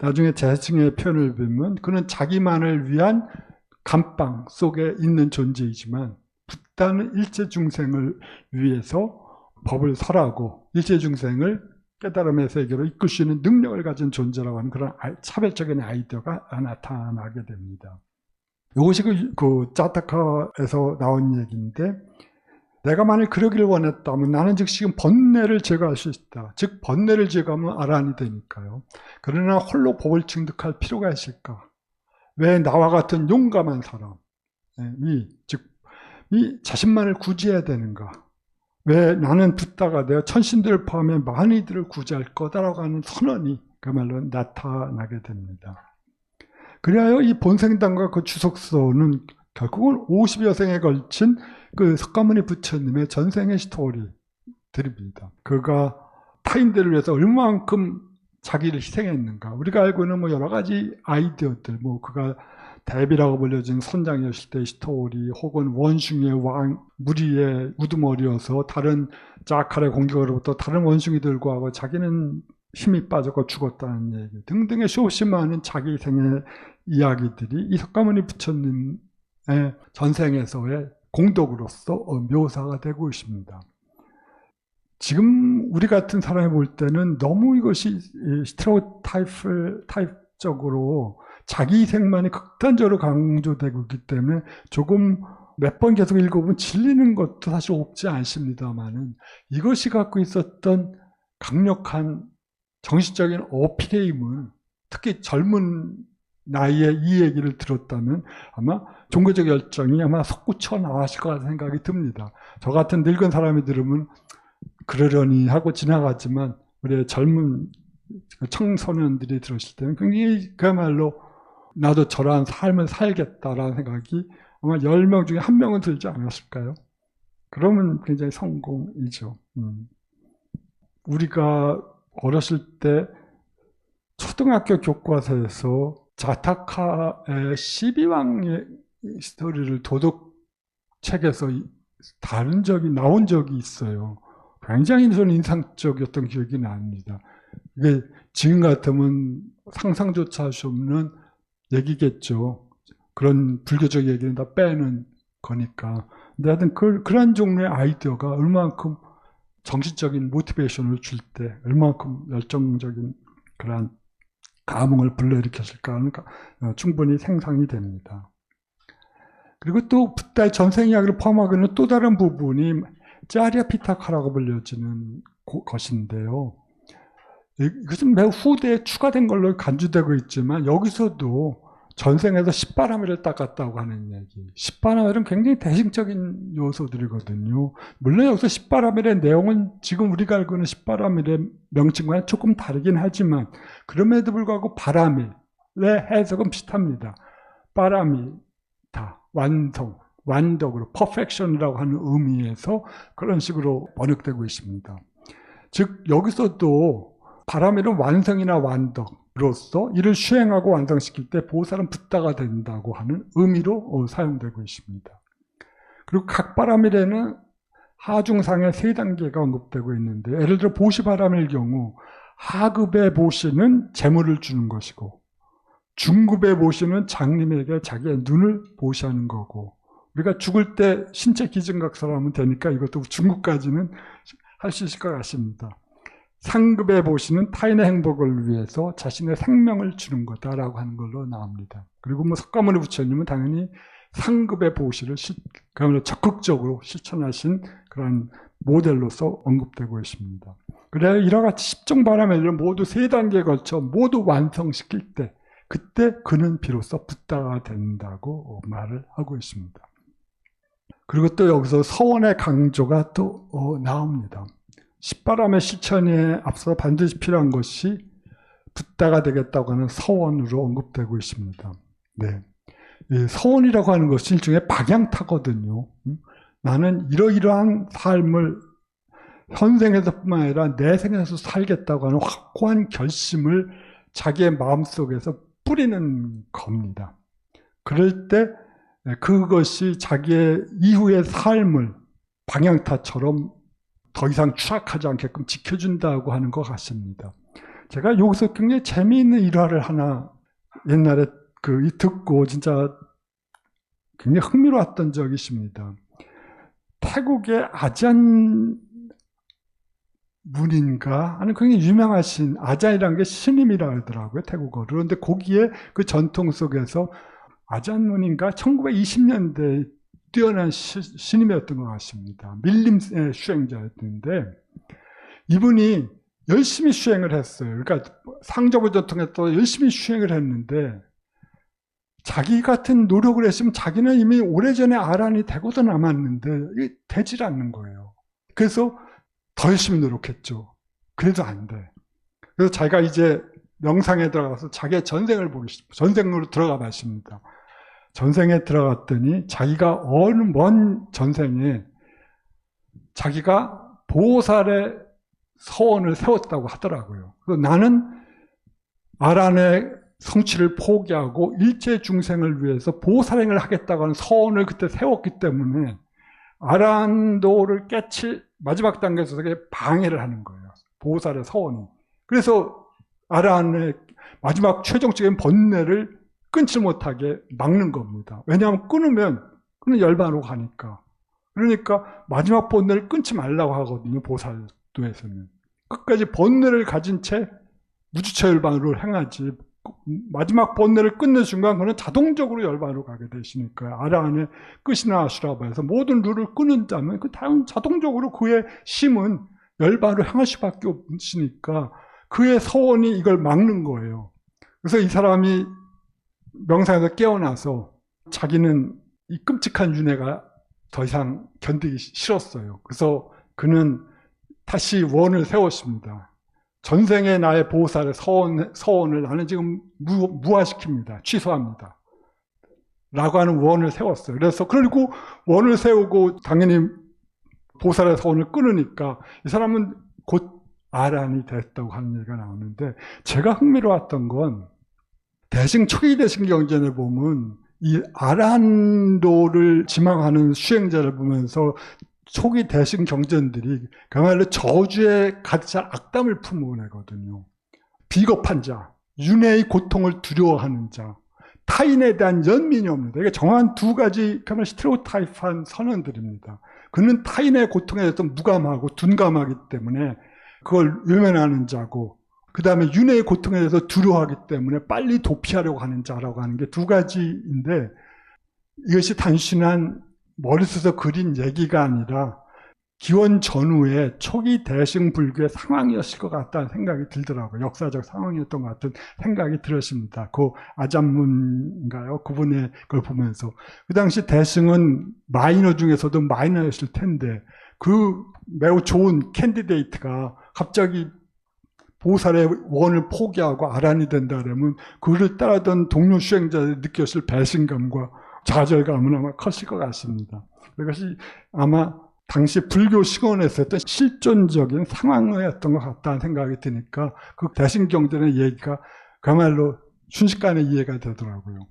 [SPEAKER 2] 나중에 재승의 표현을 보면 그는 자기만을 위한 감방 속에 있는 존재이지만 붓다는 일체 중생을 위해서 법을 설하고 일체 중생을 깨달음의 세계로 이끌 수 있는 능력을 가진 존재라고 하는 그런 차별적인 아이디어가 나타나게 됩니다. 이것이 그 자타카에서 나온 얘기인데 내가 만일 그러기를 원했다면 나는 지금 번뇌를 제거할 수 있다. 즉 번뇌를 제거하면 아란이 되니까요. 그러나 홀로 법을 증득할 필요가 있을까? 왜 나와 같은 용감한 사람이 즉 이 자신만을 구제해야 되는가? 왜 나는 붓다가 되어 천신들을 포함해 많은 이들을 구제할 거다라고 하는 선언이 그야말로 나타나게 됩니다. 그리하여 이 본생담과 그 주석서는 결국은 50여 생에 걸친 그 석가모니 부처님의 전생의 스토리들입니다. 그가 타인들을 위해서 얼마만큼 자기를 희생했는가. 우리가 알고 있는 뭐 여러 가지 아이디어들, 뭐 그가 대비라고 불려진 선장이었을 때의 스토리, 혹은 원숭이의 왕, 무리의 우두머리여서 다른 자칼의 공격으로부터 다른 원숭이들과 하고 자기는 힘이 빠졌고 죽었다는 얘기 등등의 수없이 많은 자기 생의 이야기들이 이 석가모니 부처님의 전생에서의 공덕으로서 묘사가 되고 있습니다. 지금 우리 같은 사람이 볼 때는 너무 이것이 스테레오타입적으로 자기 희생만이 극단적으로 강조되고 있기 때문에 조금 몇 번 계속 읽어보면 질리는 것도 사실 없지 않습니다만은 이것이 갖고 있었던 강력한 정신적인 어필의 힘은 특히 젊은 나이에 이 얘기를 들었다면 아마 종교적 열정이 아마 솟구쳐 나왔을 것 같은 생각이 듭니다. 저 같은 늙은 사람이 들으면 그러려니 하고 지나가지만 우리 젊은 청소년들이 들으실 때는 굉장히 그야말로 나도 저러한 삶을 살겠다라는 생각이 아마 10명 중에 1명은 들지 않았을까요? 그러면 굉장히 성공이죠. 우리가 어렸을 때 초등학교 교과서에서 자타카의 12왕의 스토리를 도덕책에서 나온 적이 있어요. 굉장히 저는 인상적이었던 기억이 납니다. 이게 지금 같으면 상상조차 할 수 없는 얘기겠죠. 그런 불교적 얘기는 다 빼는 거니까. 근데 하여튼 그런 종류의 아이디어가 얼마만큼 정신적인 모티베이션을 줄 때 얼마만큼 열정적인 그러한 감흥을 불러일으켰을까 하는 충분히 생상이 됩니다. 그리고 또 붓다의 전생 이야기를 포함하고 있는 또 다른 부분이 짜리아 피타카라고 불려지는 것인데요. 이것은 매우 후대에 추가된 걸로 간주되고 있지만 여기서도 전생에서 십바라밀을 닦았다고 하는 얘기. 십바라밀은 굉장히 대승적인 요소들이거든요. 물론 여기서 십바라밀의 내용은 지금 우리가 알고 있는 십바라밀의 명칭과는 조금 다르긴 하지만 그럼에도 불구하고 바라밀의 해석은 비슷합니다. 바라밀다, 완성, 완덕으로, 퍼펙션이라고 하는 의미에서 그런 식으로 번역되고 있습니다. 즉 여기서도 바라밀은 완성이나 완덕으로서 이를 수행하고 완성시킬 때 보살은 붓다가 된다고 하는 의미로 사용되고 있습니다. 그리고 각 바라밀에는 하중상의 3단계가 언급되고 있는데 예를 들어 보시바라밀 경우 하급의 보시는 재물을 주는 것이고 중급의 보시는 장님에게 자기의 눈을 보시하는 거고 우리가 죽을 때 신체 기증각서라면 되니까 이것도 중급까지는 할 수 있을 것 같습니다. 상급의 보시는 타인의 행복을 위해서 자신의 생명을 주는 거다라고 하는 걸로 나옵니다. 그리고 석가모니 부처님은 당연히 상급의 보시를 적극적으로 실천하신 그런 모델로서 언급되고 있습니다. 그래야 이와 같이 10종 바라밀을 모두 3단계에 걸쳐 모두 완성시킬 때 그때 그는 비로소 붓다가 된다고 말을 하고 있습니다. 그리고 또 여기서 서원의 강조가 또 나옵니다. 십바람의 실천에 앞서 반드시 필요한 것이 붓다가 되겠다고 하는 서원으로 언급되고 있습니다. 네. 서원이라고 하는 것은 일종의 방향타거든요. 나는 이러이러한 삶을 현생에서뿐만 아니라 내생에서 살겠다고 하는 확고한 결심을 자기의 마음속에서 뿌리는 겁니다. 그럴 때 그것이 자기의 이후의 삶을 방향타처럼 더 이상 추락하지 않게끔 지켜준다고 하는 것 같습니다. 제가 여기서 굉장히 재미있는 일화를 하나 옛날에 듣고 진짜 굉장히 흥미로웠던 적이 있습니다. 태국의 아잔 문인가 하는 굉장히 유명하신 아잔이라는 게 스님이라 하더라고요, 태국어로. 그런데 거기에 그 전통 속에서 아잔 문인가 1920년대 뛰어난 스님이었던 것 같습니다. 밀림의 수행자였는데 이분이 열심히 수행을 했어요. 그러니까 상저부 전통에 또 열심히 수행을 했는데 자기 같은 노력을 했으면 자기는 이미 오래전에 아란이 되고도 남았는데 이게 되질 않는 거예요. 그래서 더 열심히 노력했죠. 그래도 안 돼. 그래서 자기가 이제 명상에 들어가서 자기의 전생을 보기 싶어. 전생으로 들어가 봤습니다. 전생에 들어갔더니 자기가 어느 먼 전생에 자기가 보살의 서원을 세웠다고 하더라고요. 그래서 나는 아란의 성취를 포기하고 일체 중생을 위해서 보살행을 하겠다고 하는 서원을 그때 세웠기 때문에 아란도를 깨칠 마지막 단계에서 방해를 하는 거예요. 보살의 서원이. 그래서 아란의 마지막 최종적인 번뇌를 끊지 못하게 막는 겁니다. 왜냐하면 끊으면 열반으로 가니까. 그러니까 마지막 번뇌를 끊지 말라고 하거든요. 보살도에서는. 끝까지 번뇌를 가진 채 무주체 열반으로 행하지 마지막 번뇌를 끊는 순간 그는 자동적으로 열반으로 가게 되시니까 아란의 끝이나 아수라바에서 모든 룰을 끊는다면 그 자동적으로 그의 심은 열반으로 향할 수밖에 없으니까 그의 서원이 이걸 막는 거예요. 그래서 이 사람이 명상에서 깨어나서 자기는 이 끔찍한 윤회가 더 이상 견디기 싫었어요. 그래서 그는 다시 원을 세웠습니다. 전생에 나의 보살의 서원을 나는 지금 무화시킵니다. 취소합니다. 라고 하는 원을 세웠어요. 그래서 그리고 원을 세우고 당연히 보살의 서원을 끊으니까 이 사람은 곧 아란이 됐다고 하는 얘기가 나오는데, 제가 흥미로웠던 건 초기 대승 경전에 보면 이 아란도를 지망하는 수행자를 보면서 초기 대승 경전들이 그야말로 저주에 가득 찬 악담을 품어내거든요. 비겁한 자, 윤회의 고통을 두려워하는 자, 타인에 대한 연민이 없는 자. 이게 정한 두 가지 그야말로 스테레오타입한 선언들입니다. 그는 타인의 고통에 대해서 무감하고 둔감하기 때문에 그걸 외면하는 자고, 그 다음에 윤회의 고통에 대해서 두려워하기 때문에 빨리 도피하려고 하는 자라고 하는 게 두 가지인데, 이것이 단순한 머릿속에서 그린 얘기가 아니라 기원 전후의 초기 대승 불교의 상황이었을 것 같다는 생각이 들더라고요. 역사적 상황이었던 것 같은 생각이 들었습니다. 그 아잔문인가요? 그분의 걸 보면서. 그 당시 대승은 마이너 중에서도 마이너였을 텐데, 그 매우 좋은 캔디데이트가 갑자기 보살의 원을 포기하고 아란이 된다 그러면 그를 따르던 동료 수행자들이 느꼈을 배신감과 좌절감은 아마 컸을 것 같습니다. 그것이 아마 당시 불교 시건에서 했던 실존적인 상황이었던 것 같다는 생각이 드니까 그 대승경전의 얘기가 그야말로 순식간에 이해가 되더라고요.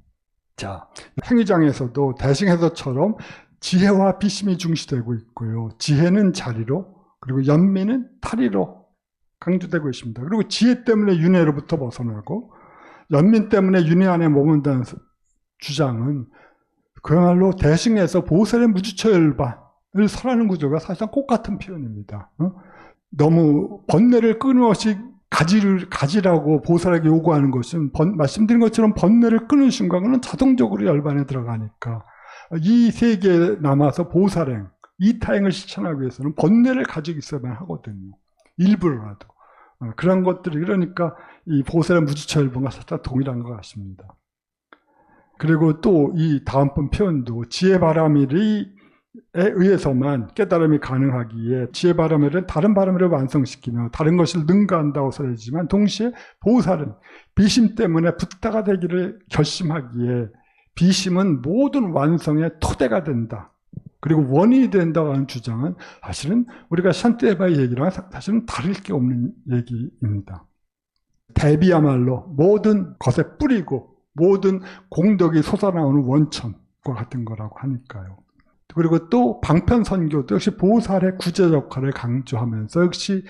[SPEAKER 2] 자, 행위장에서도 대승해서처럼 지혜와 비심이 중시되고 있고요. 지혜는 자리로, 그리고 연민은 타리로 강조되고 있습니다. 그리고 지혜 때문에 윤회로부터 벗어나고 연민 때문에 윤회 안에 머문다는 주장은 그야말로 대승에서 보살의 무주처열반을 설하는 구조가 사실상 똑같은 표현입니다. 너무 번뇌를 끊임없이 가지라고 보살에게 요구하는 것은 말씀드린 것처럼 번뇌를 끊는 순간은 자동적으로 열반에 들어가니까 이 세계에 남아서 보살행, 이타행을 실천하기 위해서는 번뇌를 가지고 있어야만 하거든요. 일부러라도. 그런 것들이, 그러니까 이 보살의 무주처열반과 살짝 동일한 것 같습니다. 그리고 또 이 다음번 표현도 지혜바라밀에 의해서만 깨달음이 가능하기에 지혜바라밀은 다른 바라밀을 완성시키며 다른 것을 능가한다고 설하지만 동시에 보살은 비심 때문에 붓다가 되기를 결심하기에 비심은 모든 완성의 토대가 된다. 그리고 원인이 된다고 하는 주장은 사실은 우리가 샨티에바의 얘기랑 사실은 다를 게 없는 얘기입니다. 대비야말로 모든 것의 뿌리고 모든 공덕이 솟아나오는 원천과 같은 거라고 하니까요. 그리고 또 방편선교도 역시 보살의 구제 역할을 강조하면서 역시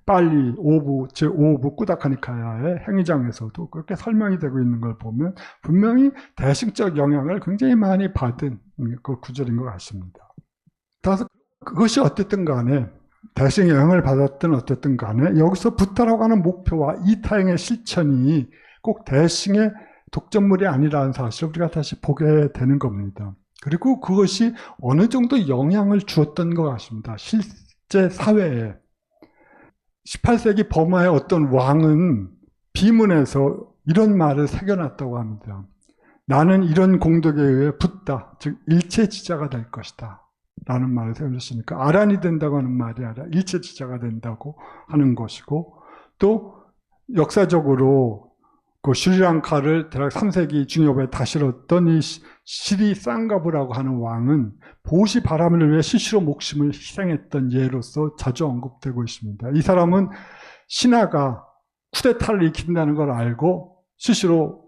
[SPEAKER 2] 빨리 5부, 제5부 꾸다카니카야의 행위장에서도 그렇게 설명이 되고 있는 걸 보면 분명히 대승적 영향을 굉장히 많이 받은 그 구절인 것 같습니다. 따라서 그것이 어쨌든 간에 대승의 영향을 받았든 어쨌든 간에 여기서 부타라고 하는 목표와 이타행의 실천이 꼭 대승의 독점물이 아니라는 사실을 우리가 다시 보게 되는 겁니다. 그리고 그것이 어느 정도 영향을 주었던 것 같습니다. 실제 사회에 18세기 버마의 어떤 왕은 비문에서 이런 말을 새겨놨다고 합니다. 나는 이런 공덕에 의해 붓다, 즉 일체지자가 될 것이다 라는 말을 새겨줬으니까 아란이 된다고 하는 말이 아니라 일체지자가 된다고 하는 것이고, 또 역사적으로 그 스리랑카를 대략 3세기 중엽에 다스렸던 이 시리 쌍가부라고 하는 왕은 보시 바람을 위해 스스로 목숨을 희생했던 예로서 자주 언급되고 있습니다. 이 사람은 신하가 쿠데타를 일으킨다는 걸 알고 스스로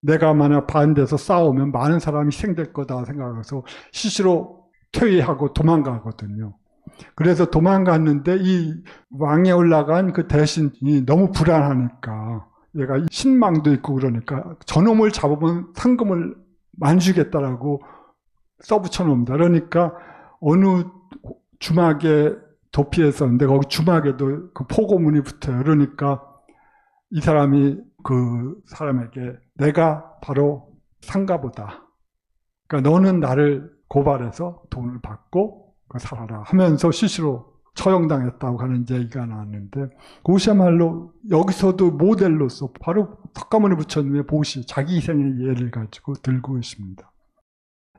[SPEAKER 2] 내가 만약 반대해서 싸우면 많은 사람이 희생될 거다 생각해서 스스로 퇴위하고 도망가거든요. 그래서 도망갔는데 이 왕에 올라간 그 대신이 너무 불안하니까 얘가 신망도 있고 그러니까 저놈을 잡으면 상금을 많이 주겠다라고 써붙여 놓습니다. 그러니까 어느 주막에 도피했었는데 거기 주막에도 그 포고문이 붙어요. 그러니까 이 사람이 그 사람에게 내가 바로 상가보다, 그러니까 너는 나를 고발해서 돈을 받고 살아라 하면서 스스로 처형당했다고 하는 얘기가 나왔는데 그것이야말로 여기서도 모델로서 바로 석가모니 부처님의 보시, 자기 희생의 예를 가지고 들고 있습니다.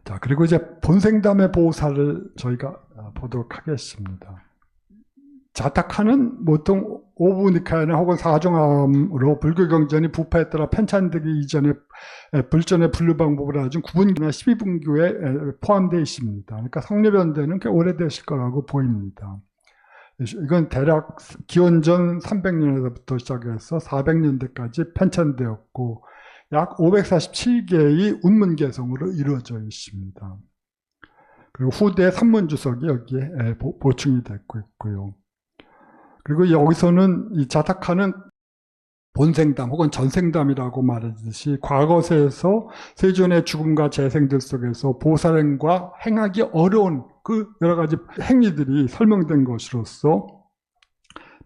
[SPEAKER 2] 자, 그리고 이제 본생담의 보살을 저희가 보도록 하겠습니다. 자타카는 보통 오부니카야나 혹은 사종암으로 불교 경전이 부파에 따라 편찬되기 이전에 불전의 분류 방법을 알려준 9분기나 12분교에 포함되어 있습니다. 그러니까 성립연대는 꽤 오래되실 거라고 보입니다. 이건 대략 기원전 300년에서부터 시작해서 400년대까지 편찬되었고 약 547개의 운문개성으로 이루어져 있습니다. 그리고 후대 산문주석이 여기에 보충이 되고 있고요. 그리고 여기서는 이 자타카는 본생담 혹은 전생담이라고 말하듯이 과거세에서 세존의 죽음과 재생들 속에서 보살행과 행하기 어려운 그 여러 가지 행위들이 설명된 것으로서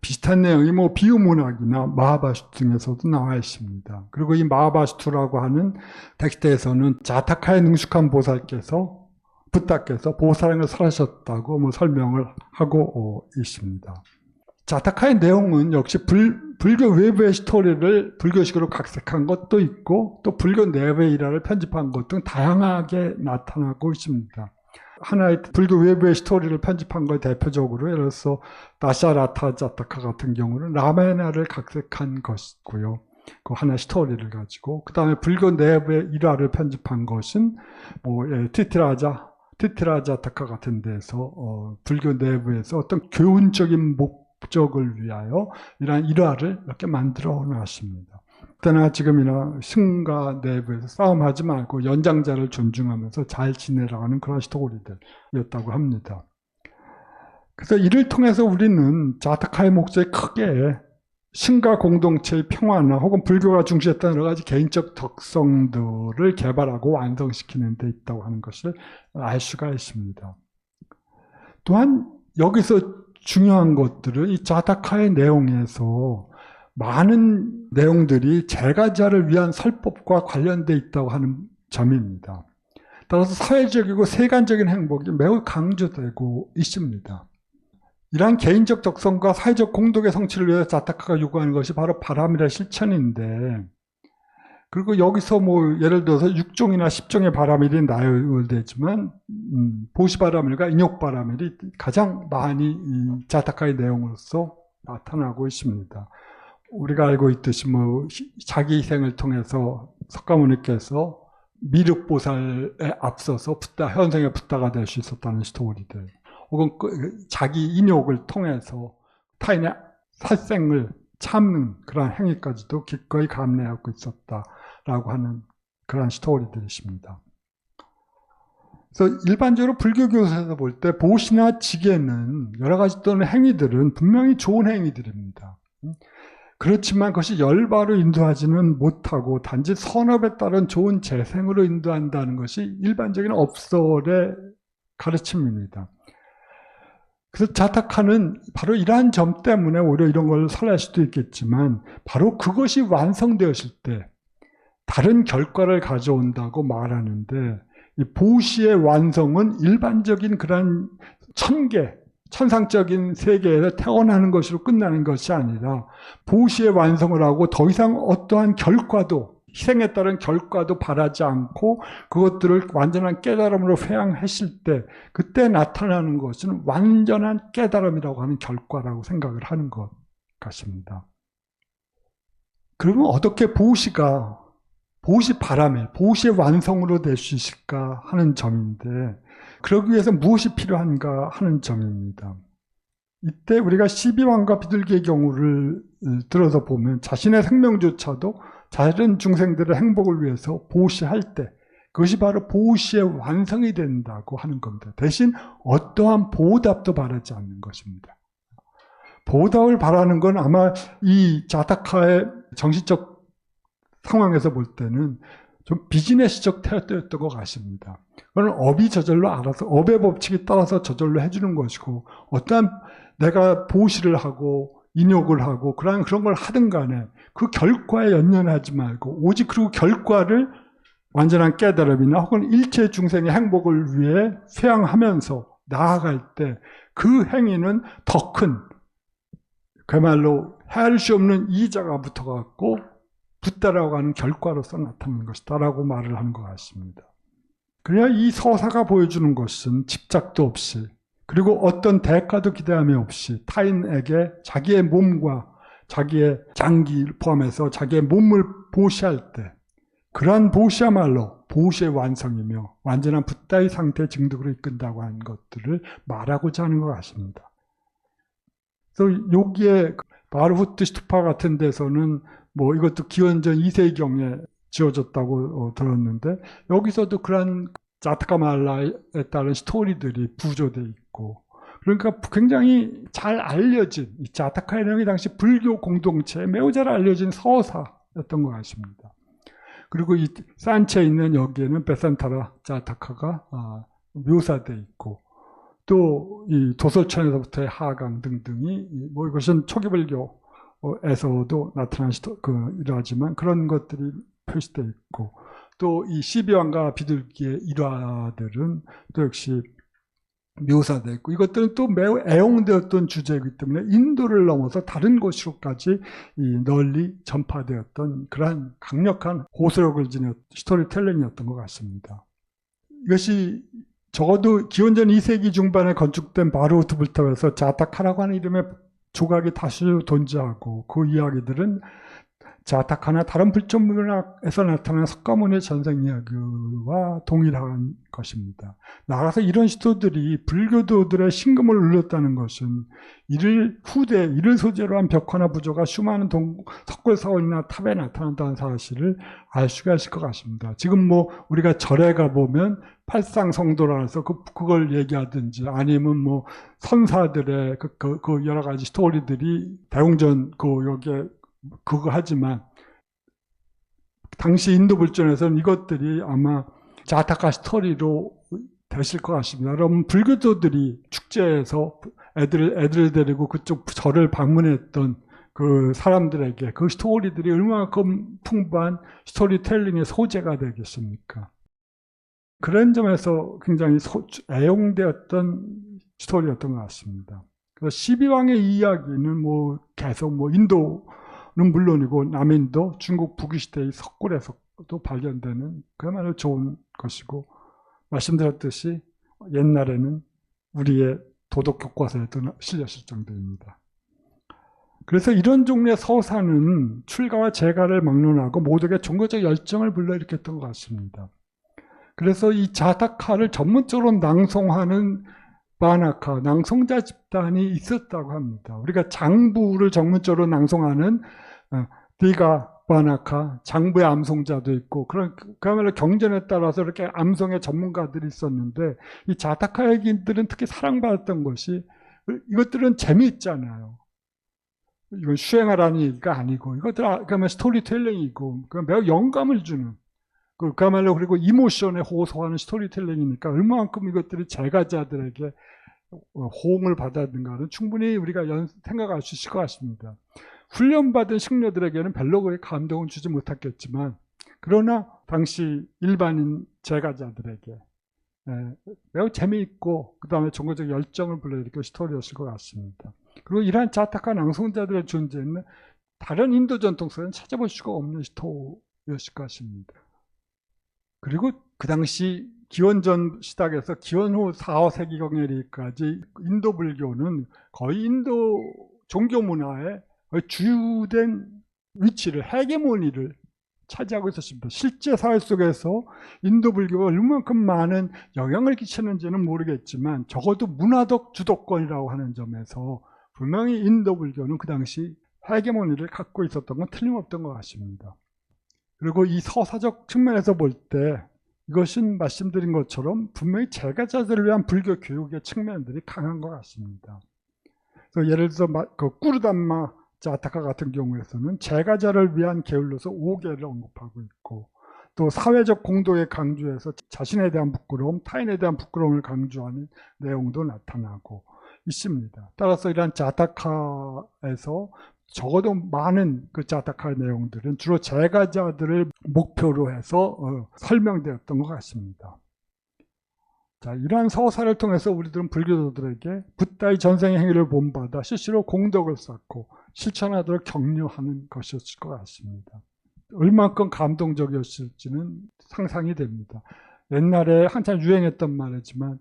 [SPEAKER 2] 비슷한 내용이 뭐 비유문학이나 마하바슈 등에서도 나와 있습니다. 그리고 이 마하바슈라고 하는 텍스트에서는 자타카에 능숙한 보살께서 붓다께서 보살행을 설하셨다고 뭐 설명을 하고 있습니다. 자타카의 내용은 역시 불교 외부의 스토리를 불교식으로 각색한 것도 있고 또 불교 내부의 일화를 편집한 것 등 다양하게 나타나고 있습니다. 하나의 불교 외부의 스토리를 편집한 것 대표적으로 예를 들어서 다샤라타 자타카 같은 경우는 라마야나를 각색한 것이고요. 그 하나의 스토리를 가지고 그 다음에 불교 내부의 일화를 편집한 것은 뭐 티티라자 자타카 같은 데서 불교 내부에서 어떤 교훈적인 목적을 위하여 이러한 일화를 이렇게 만들어 놨습니다. 그때나 지금이나 승가 내부에서 싸움하지 말고 연장자를 존중하면서 잘 지내라는 그런 스토리들이었다고 합니다. 그래서 이를 통해서 우리는 자타카의 목적이 크게 신과 공동체의 평화나 혹은 불교가 중시했던 여러 가지 개인적 덕성들을 개발하고 완성시키는 데 있다고 하는 것을 알 수가 있습니다. 또한 여기서 중요한 것들은 이 자타카의 내용에서 많은 내용들이 제가자를 위한 설법과 관련되어 있다고 하는 점입니다. 따라서 사회적이고 세간적인 행복이 매우 강조되고 있습니다. 이러한 개인적 적성과 사회적 공덕의 성취를 위해서 자타카가 요구하는 것이 바로 바람이라 실천인데, 그리고 여기서 뭐 예를 들어서 6종이나 10종의 바람일이 나열되지만 보시바람일과 인욕바람일이 가장 많이 이 자타카의 내용으로서 나타나고 있습니다. 우리가 알고 있듯이 뭐 자기 희생을 통해서 석가모니께서 미륵보살에 앞서서 현생의 붓다가 될 수 있었다는 스토리들, 혹은 자기 인욕을 통해서 타인의 살생을 참는 그런 행위까지도 기꺼이 감내하고 있었다라고 하는 그런 스토리들이십니다. 그래서 일반적으로 불교 교사에서 볼 때 보시나 지계는 여러 가지 또는 행위들은 분명히 좋은 행위들입니다. 그렇지만 그것이 열바로 인도하지는 못하고 단지 선업에 따른 좋은 재생으로 인도한다는 것이 일반적인 업설의 가르침입니다. 그래서 자타카는 바로 이러한 점 때문에 오히려 이런 걸 설할 수도 있겠지만 바로 그것이 완성되었을 때 다른 결과를 가져온다고 말하는데, 이 보시의 완성은 일반적인 그런 천상적인 세계에서 태어나는 것으로 끝나는 것이 아니라 보시의 완성을 하고 더 이상 어떠한 결과도, 희생에 따른 결과도 바라지 않고 그것들을 완전한 깨달음으로 회양했을 때 그때 나타나는 것은 완전한 깨달음이라고 하는 결과라고 생각을 하는 것 같습니다. 그러면 어떻게 보시 바람에 보시의 완성으로 될 수 있을까 하는 점인데, 그러기 위해서 무엇이 필요한가 하는 점입니다. 이때 우리가 12왕과 비둘기의 경우를 들어서 보면 자신의 생명조차도 다른 중생들의 행복을 위해서 보시할 때 그것이 바로 보시의 완성이 된다고 하는 겁니다. 대신 어떠한 보답도 바라지 않는 것입니다. 보답을 바라는 건 아마 이 자타카의 정신적 상황에서 볼 때는 좀 비즈니스적 태도였던 것 같습니다. 그건 업이 저절로 알아서, 업의 법칙에 따라서 저절로 해주는 것이고, 어떠한 내가 보시를 하고 인욕을 하고 그런 걸 하든 간에 그 결과에 연연하지 말고 오직 그리고 결과를 완전한 깨달음이나 혹은 일체 중생의 행복을 위해 회양하면서 나아갈 때 그 행위는 더 큰, 그야말로 헤아릴 수 없는 이자가 붙어갖고 붙다라고 하는 결과로서 나타나는 것이다라고 말을 하는 것 같습니다. 그래야 이 서사가 보여주는 것은 집착도 없이, 그리고 어떤 대가도 기대함이 없이 타인에게 자기의 몸과 자기의 장기를 포함해서 자기의 몸을 보시할 때, 그러한 보시야말로 보시의 완성이며 완전한 붓다의 상태의 증득으로 이끈다고 하는 것들을 말하고자 하는 것 같습니다. 그래서 여기에 바르후트 슈투파 같은 데서는 뭐 이것도 기원전 2세경에 지어졌다고 들었는데, 여기서도 그런 자타카 말라에 따른 스토리들이 부조되어 있고, 그러니까 굉장히 잘 알려진, 이 자타카의 내용이 당시 불교 공동체에 매우 잘 알려진 서사였던 것 같습니다. 그리고 이 산체에 있는 여기에는 베산타라 자타카가 묘사되어 있고, 또 이 도솔천에서부터의 하강 등등이, 뭐 이것은 초기불교에서도 나타난 일화지만 그런 것들이 표시되어 있고, 또 이 12왕과 비둘기의 일화들은 또 역시 묘사되어 있고, 이것들은 또 매우 애용되었던 주제이기 때문에 인도를 넘어서 다른 곳으로까지 널리 전파되었던 그러한 강력한 호소력을 지닌 스토리텔링이었던 것 같습니다. 이것이 적어도 기원전 2세기 중반에 건축된 바르후트부터 해서 자타카라고 하는 이름의 조각이 다수 존재하고, 그 이야기들은 자타카나 다른 불교 문학에서 나타나는 석가모니의 전생 이야기와 동일한 것입니다. 나아가서 이런 시도들이 불교도들의 신금을 울렸다는 것은 이를 소재로 한 벽화나 부조가 수많은 석굴사원이나 탑에 나타난다는 사실을 알 수가 있을 것 같습니다. 지금 뭐 우리가 절에 가보면 팔상성도라 해서 그걸 얘기하든지, 아니면 뭐 선사들의 그 여러 가지 스토리들이 대웅전 여기에 그거 하지만, 당시 인도 불전에서는 이것들이 아마 자타카 스토리로 되실 것 같습니다. 여러분, 불교도들이 축제에서 애들을 데리고 그쪽 절을 방문했던 그 사람들에게 그 스토리들이 얼마만큼 풍부한 스토리텔링의 소재가 되겠습니까? 그런 점에서 굉장히 애용되었던 스토리였던 것 같습니다. 12왕의 이야기는 뭐 계속 뭐 인도 는 물론이고 남인도, 중국 북유시대의 석굴에서도 발견되는 그야말로 좋은 것이고, 말씀드렸듯이 옛날에는 우리의 도덕 교과서에도 실렸을 정도입니다. 그래서 이런 종류의 서사는 출가와 재가를 막론하고 모두에게 종교적 열정을 불러일으켰던 것 같습니다. 그래서 이 자타카를 전문적으로 낭송하는 바나카, 낭송자 집단이 있었다고 합니다. 우리가 장부를 전문적으로 낭송하는 디가 바나카, 장부의 암송자도 있고, 그야말로 경전에 따라서 이렇게 암송의 전문가들이 있었는데, 이 자타카 얘기들은 특히 사랑받았던 것이, 이것들은 재미있잖아요. 이건 수행하라는 얘기가 아니고, 이것들 그야말로 스토리텔링이고, 매우 영감을 주는, 그야말로 그리고 이모션에 호소하는 스토리텔링이니까 얼마만큼 이것들이 제가자들에게 호응을 받았는가는 충분히 우리가 생각할 수 있을 것 같습니다. 훈련받은 승려들에게는 별로 그렇게 감동을 주지 못했겠지만, 그러나 당시 일반인 제가자들에게 매우 재미있고 그 다음에 종교적 열정을 불러일으킬 스토리였을 것 같습니다. 그리고 이러한 자타카 낭송자들의 존재는 다른 인도 전통 속에는 찾아볼 수가 없는 스토리였을 것 같습니다. 그리고 그 당시 기원전 시작해서 기원 후 4, 5세기경에까지 인도 불교는 거의 인도 종교 문화의 주된 위치를, 헤게모니를 차지하고 있었습니다. 실제 사회 속에서 인도 불교가 얼마만큼 많은 영향을 끼치는지는 모르겠지만, 적어도 문화적 주도권이라고 하는 점에서 분명히 인도 불교는 그 당시 헤게모니를 갖고 있었던 건 틀림없던 것 같습니다. 그리고 이 서사적 측면에서 볼 때 이것은 말씀드린 것처럼 분명히 제가자들을 위한 불교 교육의 측면들이 강한 것 같습니다. 그래서 예를 들어서 꾸르담마 자타카 같은 경우에서는 제가자를 위한 계율로서 5개를 언급하고 있고, 또 사회적 공동의 강조에서 자신에 대한 부끄러움, 타인에 대한 부끄러움을 강조하는 내용도 나타나고 있습니다. 따라서 이러한 자타카에서 적어도 많은 그 자타카의 내용들은 주로 제가자들을 목표로 해서 설명되었던 것 같습니다. 자, 이러한 서사를 통해서 우리들은 불교도들에게 붓다의 전생의 행위를 본받아 실제로 공덕을 쌓고 실천하도록 격려하는 것이었을 것 같습니다. 얼만큼 감동적이었을지는 상상이 됩니다. 옛날에 한참 유행했던 말이지만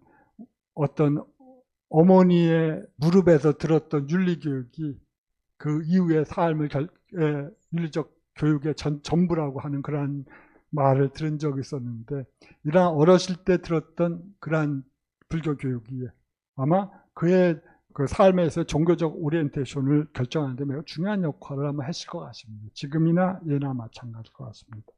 [SPEAKER 2] 어떤 어머니의 무릎에서 들었던 윤리교육이 그 이후의 삶을 윤리적 교육의 전부라고 하는 그러한 말을 들은 적이 있었는데, 이러한 어렸을 때 들었던 그러한 불교 교육이 아마 그의 그 삶에서 종교적 오리엔테이션을 결정하는 데 매우 중요한 역할을 아마 했을 것 같습니다. 지금이나 예나 마찬가지일 것 같습니다.